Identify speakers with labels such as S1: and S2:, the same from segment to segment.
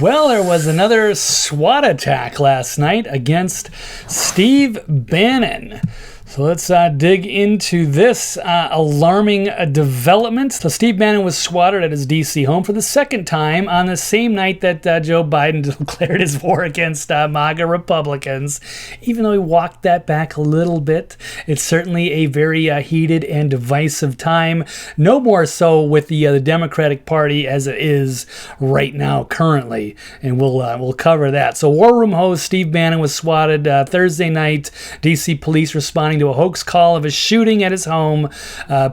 S1: Well, there was another SWAT attack last night against Steve Bannon. So let's dig into this alarming development. So Steve Bannon was swatted at his D.C. home for the second time on the same night that Joe Biden declared his war against MAGA Republicans. Even though he walked that back a little bit, it's certainly a very heated and divisive time. No more so with the Democratic Party as it is right now currently, and we'll cover that. So War Room host Steve Bannon was swatted Thursday night. D.C. police responding to a hoax call of a shooting at his home.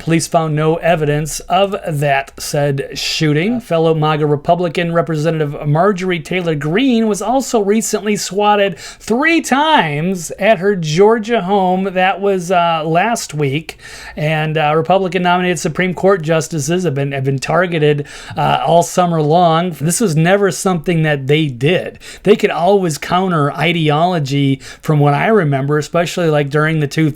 S1: Police found no evidence of that said shooting. Fellow MAGA Republican Representative Marjorie Taylor Greene was also recently swatted 3 times at her Georgia home. That was last week. And Republican-nominated Supreme Court justices have been targeted all summer long. This was never something that they did. They could always counter ideology from what I remember, especially like during the 2000s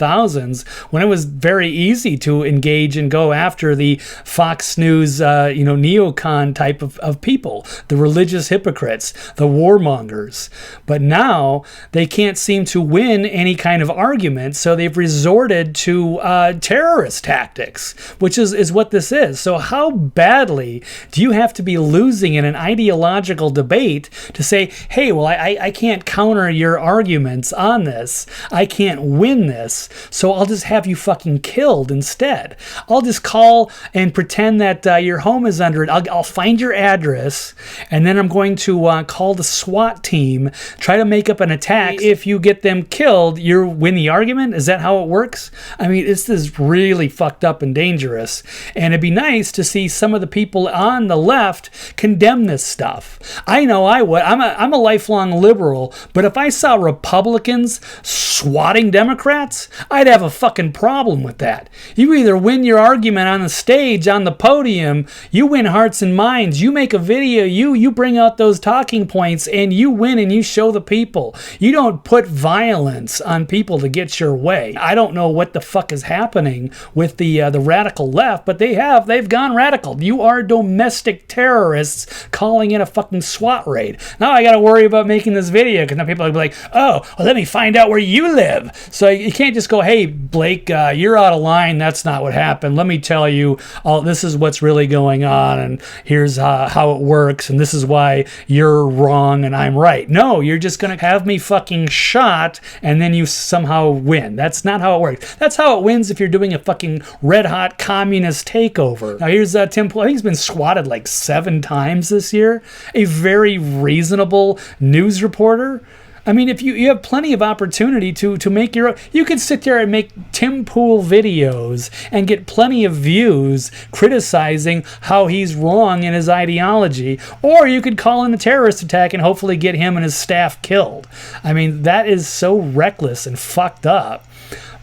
S1: when it was very easy to engage and go after the Fox News, neocon type of people, the religious hypocrites, the warmongers. But now they can't seem to win any kind of argument, so they've resorted to terrorist tactics, which is what this is. So how badly do you have to be losing in an ideological debate to say, hey, well, I can't counter your arguments on this. I can't win this. So I'll just have you fucking killed instead. I'll just call and pretend that your home is under it. I'll find your address, and then I'm going to call the SWAT team, try to make up an attack. If you get them killed, you win the argument? Is that how it works? I mean, this is really fucked up and dangerous. And it'd be nice to see some of the people on the left condemn this stuff. I know I would. I'm a lifelong liberal, but if I saw Republicans swatting Democrats, I'd have a fucking problem with that. You either win your argument on the stage, on the podium, you win hearts and minds, you make a video, you bring out those talking points, and you win and you show the people. You don't put violence on people to get your way. I don't know what the fuck is happening with the radical left, but they've gone radical. You are domestic terrorists calling in a fucking SWAT raid. Now I gotta worry about making this video because now people are like, oh, well, let me find out where you live. So you can't just go, hey, Blake, you're out of line. That's not what happened. Let me tell you, this is what's really going on, and here's how it works, and this is why you're wrong and I'm right. No, you're just going to have me fucking shot, and then you somehow win. That's not how it works. That's how it wins if you're doing a fucking red-hot communist takeover. Now, here's Tim Pool. I think he's been swatted like 7 times this year. A very reasonable news reporter. I mean, if you have plenty of opportunity to make your own, you could sit there and make Tim Pool videos and get plenty of views criticizing how he's wrong in his ideology, or you could call in a terrorist attack and hopefully get him and his staff killed. I mean, that is so reckless and fucked up.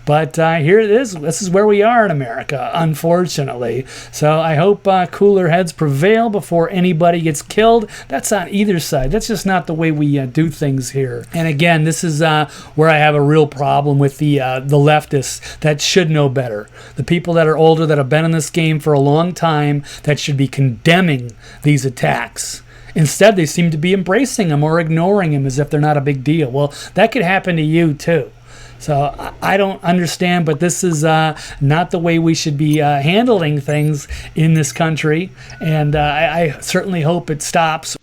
S1: But here it is. This is where we are in America, unfortunately. So I hope cooler heads prevail before anybody gets killed. That's on either side. That's just not the way we do things here. And again, this is where I have a real problem with the leftists that should know better. The people that are older, that have been in this game for a long time, that should be condemning these attacks. Instead, they seem to be embracing them or ignoring them as if they're not a big deal. Well, that could happen to you, too. So I don't understand, but this is not the way we should be handling things in this country, and I certainly hope it stops.